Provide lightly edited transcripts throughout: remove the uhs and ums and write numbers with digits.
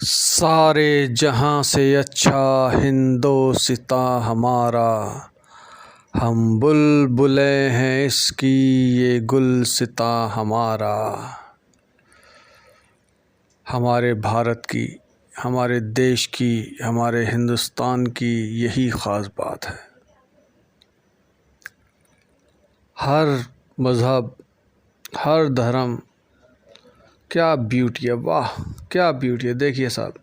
सारे जहां से अच्छा हिंदोसितां हमारा, हम बुलबुलें हैं इसकी ये गुलसितां हमारा। हमारे भारत की, हमारे देश की, हमारे हिंदुस्तान की यही ख़ास बात है। हर मज़हब, हर धर्म, क्या ब्यूटी है, वाह क्या ब्यूटी है। देखिए साहब,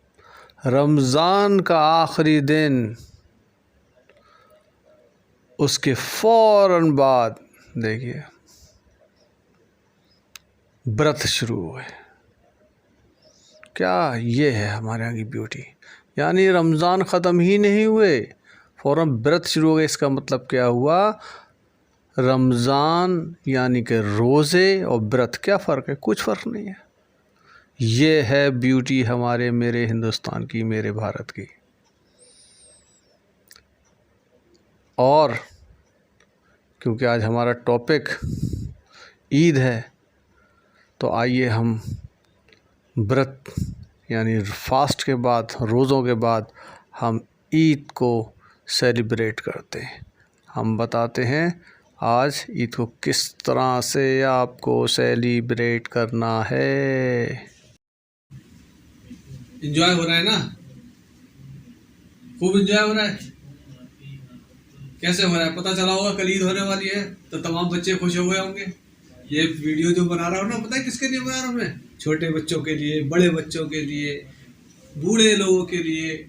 रमज़ान का आखिरी दिन, उसके फ़ौरन बाद देखिए व्रत शुरू हुए। क्या ये है हमारे यहाँ की ब्यूटी। यानी रमज़ान ख़त्म ही नहीं हुए, फ़ौरन व्रत शुरू हो गए। इसका मतलब क्या हुआ, रमज़ान यानी कि रोज़े और व्रत क्या फ़र्क है, कुछ फ़र्क नहीं है। ये है ब्यूटी हमारे, मेरे हिंदुस्तान की, मेरे भारत की। और क्योंकि आज हमारा टॉपिक ईद है, तो आइए हम व्रत यानी फास्ट के बाद, रोज़ों के बाद हम ईद को सेलिब्रेट करते हैं। हम बताते हैं आज ईद को किस तरह से आपको सेलिब्रेट करना है। एंजॉय हो रहा है ना, खूब एंजॉय हो रहा है। कैसे हो रहा है पता चला होगा, कल ईद होने वाली है तो तमाम बच्चे खुश हो गए होंगे। ये वीडियो जो बना रहा हूँ ना, पता है किसके लिए बना रहा हूँ मैं? छोटे बच्चों के लिए, बड़े बच्चों के लिए, बूढ़े लोगों के लिए,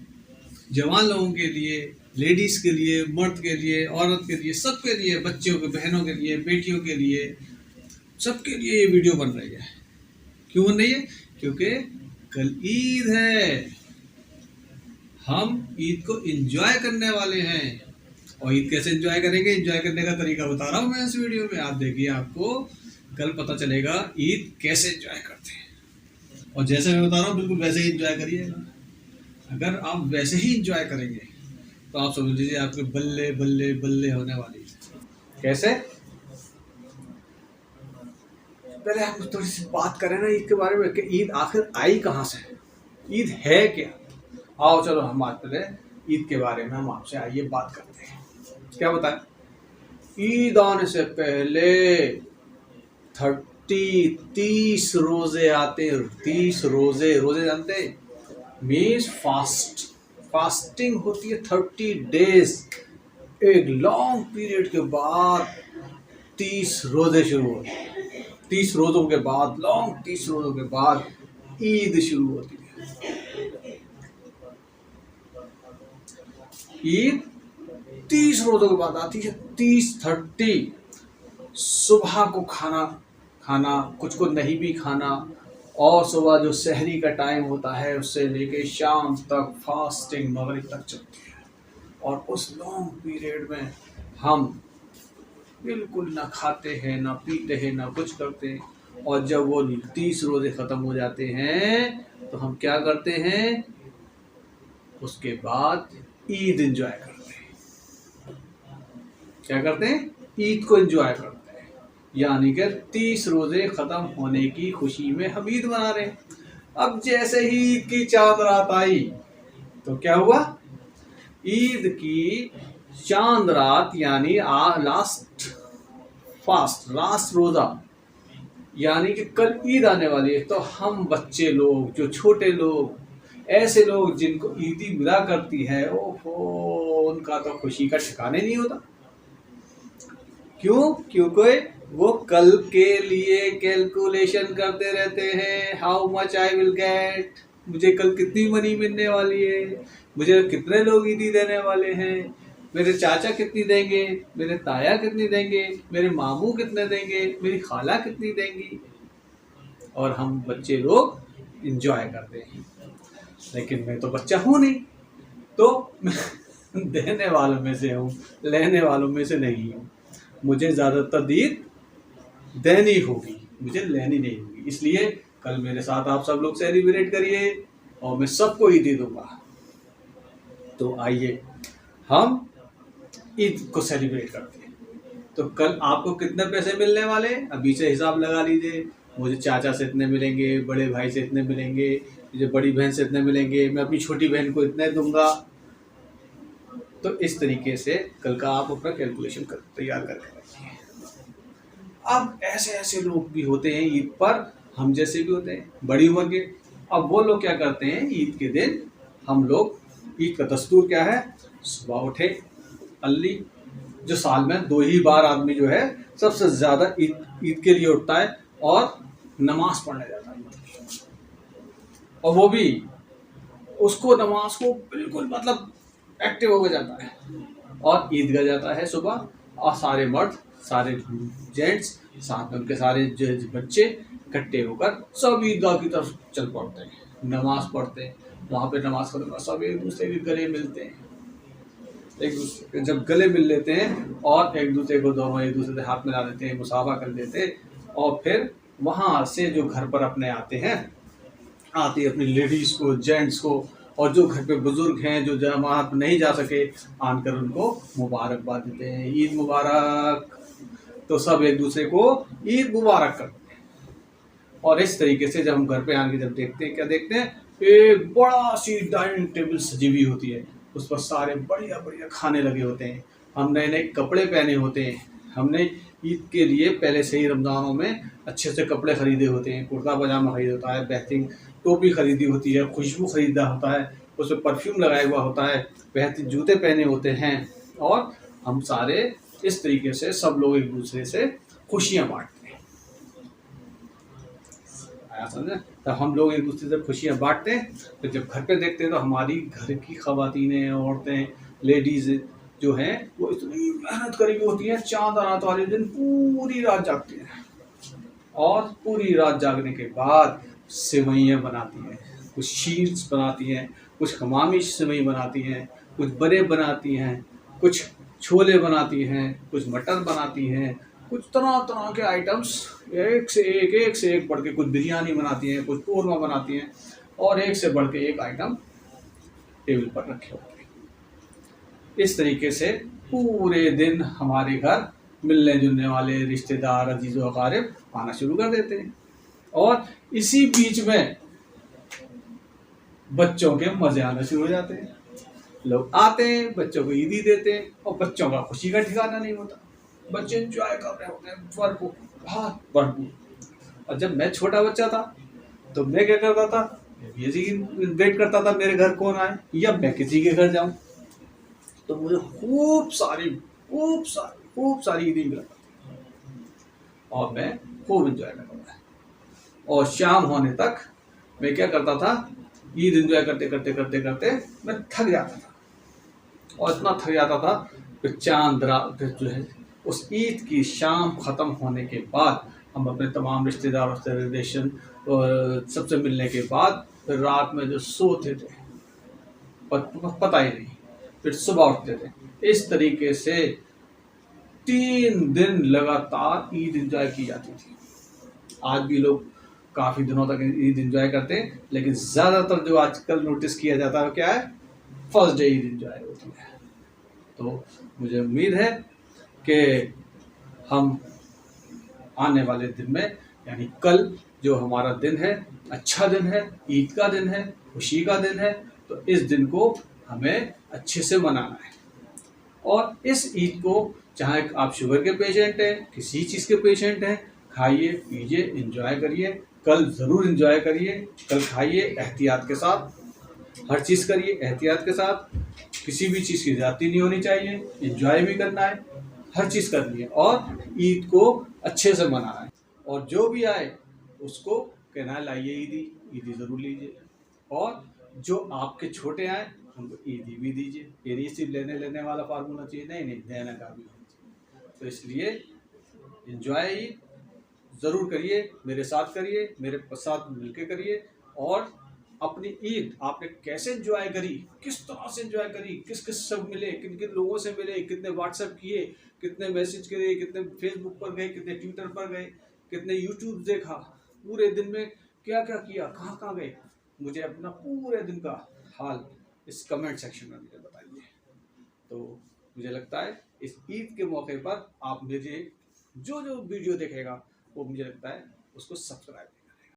जवान लोगों के लिए, लेडीज के लिए, मर्द के लिए, औरत के लिए, सबके लिए, बच्चों के, बहनों के लिए, बेटियों के लिए, सबके लिए ये वीडियो बन रही है। क्यों बन रही है? क्योंकि कल ईद है, हम ईद को एंजॉय करने वाले हैं। और ईद कैसे एंजॉय करेंगे, एंजॉय करने का तरीका बता रहा हूँ मैं इस वीडियो में। आप देखिए, आपको कल पता चलेगा ईद कैसे एंजॉय करते हैं। और जैसे मैं बता रहा हूँ बिल्कुल वैसे ही एंजॉय करिएगा। अगर आप वैसे ही एंजॉय करेंगे तो आप समझ लीजिए आपके बल्ले बल्ले बल्ले होने वाली है। कैसे? पहले आप थोड़ी सी बात करें ना ईद के बारे में कि ईद आखिर आई कहाँ से, ईद है क्या। आओ चलो हम बात करें ईद के बारे में। हम आपसे आइए बात करते हैं। क्या बताएं? ईद आने से पहले 30 रोजे आते हैं। 30 रोजे, रोजे जानते हैं मीन्स फास्टिंग होती है 30 डेज। एक लॉन्ग पीरियड के बाद 30 रोजे शुरू होते हैं। 30 रोजों के बाद, लॉन्ग 30 रोजों के बाद ईद शुरू होती है। ईद 30 रोजों के बाद आती है। 30 सुबह को खाना कुछ को नहीं भी खाना, और सुबह जो सहरी का टाइम होता है उससे लेके शाम तक फास्टिंग मगरिब तक चलती है। और उस लॉन्ग पीरियड में हम बिल्कुल ना खाते हैं, ना पीते हैं, ना कुछ करते हैं। और जब वो 30 रोजे ख़त्म हो जाते हैं तो हम क्या करते हैं, उसके बाद ईद एंजॉय करते हैं। क्या करते हैं? ईद को एंजॉय करते हैं। यानी कि 30 रोजे ख़त्म होने की खुशी में हम ईद मना रहे हैं। अब जैसे ही ईद की चांद रात आई तो क्या हुआ, ईद की चांद रात यानी लास्ट रोजा, यानी कि कल ईद आने वाली है। तो हम बच्चे लोग, जो छोटे लोग, ऐसे लोग जिनको ईदी मिला करती है, ओहो, उनका तो खुशी का ठिकाने नहीं होता। क्यों? क्योंकि वो कल के लिए कैलकुलेशन करते रहते हैं। How much I will get, मुझे कल कितनी मनी मिलने वाली है, मुझे कितने लोग ईदी देने वाले हैं, मेरे चाचा कितनी देंगे, मेरे ताया कितनी देंगे, मेरे मामू कितने देंगे, मेरी खाला कितनी देंगी। और हम बच्चे लोग इंजॉय करते हैं। लेकिन मैं तो बच्चा हूँ नहीं, तो मैं देने वालों में से हूँ, लेने वालों में से नहीं हूँ। मुझे ज़्यादातर ईद देनी होगी, मुझे लेनी नहीं होगी। इसलिए कल मेरे साथ आप सब लोग सेलिब्रेट करिए और मैं सबको ईद दे दूंगा। तो आइए हम ईद को सेलिब्रेट करते हैं। तो कल आपको कितने पैसे मिलने वाले, अभी से हिसाब लगा लीजिए। मुझे चाचा से इतने मिलेंगे, बड़े भाई से इतने मिलेंगे, मुझे बड़ी बहन से इतने मिलेंगे, मैं अपनी छोटी बहन को इतने दूंगा। तो इस तरीके से कल का आप अपना कैलकुलेशन तैयार करके रखिए। अब ऐसे ऐसे लोग भी होते हैं ईद पर, हम जैसे भी होते हैं बड़ी उम्र के। अब वो लोग क्या करते हैं ईद के दिन, हम लोग ईद का दस्तूर क्या है, सुबह उठे अल्ली, जो साल में 2 ही बार आदमी जो है सबसे ज्यादा ईद के लिए उठता है और नमाज पढ़ने जाता है, और वो भी उसको नमाज को बिल्कुल मतलब एक्टिव हो जाता है और ईदगाह जाता है सुबह, और सारे मर्द सारे जेंट्स साथ में उनके सारे बच्चे इकट्ठे होकर सब ईदगाह की तरफ चल पड़ते हैं, नमाज पढ़ते हैं। वहाँ पे नमाज करने के बाद सब एक दूसरे के गले मिलते हैं, एक दूसरे जब गले मिल लेते हैं और एक दूसरे को दोनों एक दूसरे से हाथ मिला देते हैं, मुसाफा कर देते हैं, और फिर वहाँ से जो घर पर अपने आते हैं, आती है अपनी लेडीज को, जेंट्स को, और जो घर पे बुजुर्ग हैं जो जमात नहीं जा सके, आनकर उनको मुबारकबाद देते हैं, ईद मुबारक। तो सब एक दूसरे को ईद मुबारक करते हैं। और इस तरीके से जब हम घर पे आके जब देखते हैं, क्या देखते हैं, एक बड़ा सी डाइनिंग टेबल सजी हुई होती है, उस पर सारे बढ़िया बढ़िया खाने लगे होते हैं, हम नए नए कपड़े पहने होते हैं, हमने ईद के लिए पहले से ही रमज़ानों में अच्छे से कपड़े खरीदे होते हैं, कुर्ता पजामा खरीदा होता है, बेहतरीन टोपी खरीदी होती है, खुशबू खरीदा होता है, उसमें परफ्यूम लगाया हुआ होता है, बेहतरीन जूते पहने होते हैं, और हम सारे इस तरीके से सब लोग एक दूसरे से खुशियाँ बांटते हैं। आया समझे? तो हम लोग एक दूसरे से खुशियाँ बांटते हैं। तो जब घर पे देखते हैं तो हमारी घर की ख़वातीनें, औरतें, लेडीज़ जो हैं वो इतनी मेहनत करी हुई होती हैं, चाँद रात वाले दिन पूरी रात जागती हैं, और पूरी रात जागने के बाद सेवइयाँ बनाती हैं, कुछ शीट्स बनाती हैं, कुछ हमामी सेवई बनाती हैं, कुछ बड़े बनाती हैं, कुछ छोले बनाती हैं, कुछ मटर बनाती हैं, कुछ तरह तरह के आइटम्स एक से एक बढ़ के, कुछ बिरयानी बनाती हैं, कुछ कौरमा बनाती हैं, और एक से बढ़ के एक आइटम टेबल पर रखे होते हैं। इस तरीके से पूरे दिन हमारे घर मिलने जुलने वाले रिश्तेदार, अजीज़ व अकारिब आना शुरू कर देते हैं, और इसी बीच में बच्चों के मजे आना शुरू हो जाते हैं। लोग आते हैं, बच्चों को ईदी देते हैं, और बच्चों का खुशी का ठिकाना नहीं होता, बच्चे एंजॉय कर रहे होते हैं भरपूर, बहुत भरपूर। और जब मैं छोटा बच्चा था तो मैं क्या करता था, इसी वेट करता था मेरे घर कौन आए या मैं किसी के घर जाऊं, तो मुझे खूब सारी ईदी मिला और मैं खूब एंजॉय करता था। और शाम होने तक मैं क्या करता था, ईद एंजॉय करते करते करते करते मैं थक जाता था, और इतना थक जाता था फिर चांद रात जो है उस ईद की शाम ख़त्म होने के बाद हम अपने तमाम रिश्तेदारों से रिलेशन सबसे मिलने के बाद फिर रात में जो सोते थे पता ही नहीं, फिर सुबह उठते थे। इस तरीके से 3 दिन लगातार ईद एंजॉय की जाती थी। आज भी लोग काफ़ी दिनों तक ईद एंजॉय करते हैं, लेकिन ज़्यादातर जो आजकल नोटिस किया जाता है क्या है, फर्स्ट डे ईद एंजॉय होती है। तो मुझे उम्मीद है कि हम आने वाले दिन में, यानी कल जो हमारा दिन है, अच्छा दिन है, ईद का दिन है, खुशी का दिन है, तो इस दिन को हमें अच्छे से मनाना है। और इस ईद को चाहे आप शुगर के पेशेंट हैं, किसी चीज़ के पेशेंट हैं, खाइए पीजिए एंजॉय करिए, कल ज़रूर एंजॉय करिए, कल खाइए एहतियात के साथ, हर चीज़ करिए एहतियात के साथ, किसी भी चीज़ की ज़्यादती नहीं होनी चाहिए, एंजॉय भी करना है, हर चीज़ करनी है, और ईद को अच्छे से मनाना है। और जो भी आए उसको कहना है लाइए ईदी ज़रूर लीजिए, और जो आपके छोटे आए उनको ईदी भी दीजिए। ये नहीं सिर्फ लेने वाला फार्मूला चाहिए, नहीं देने का भी होना चाहिए। तो इसलिए एंजॉय ईद ज़रूर करिए, मेरे साथ करिए, मेरे साथ मिलके करिए, और अपनी ईद आपने कैसे एंजॉय करी, किस तरह से एंजॉय करी, किस किस सब मिले, किन किन लोगों से मिले, कितने व्हाट्सएप किए, कितने मैसेज करे, कितने फेसबुक पर गए, कितने ट्विटर पर गए, कितने यूट्यूब देखा, पूरे दिन में क्या क्या किया, कहाँ कहाँ गए, मुझे अपना पूरे दिन का हाल इस कमेंट सेक्शन में मुझे बताइए। तो मुझे लगता है इस ईद के मौके पर आप मुझे जो वीडियो देखेगा वो मुझे लगता है उसको सब्सक्राइब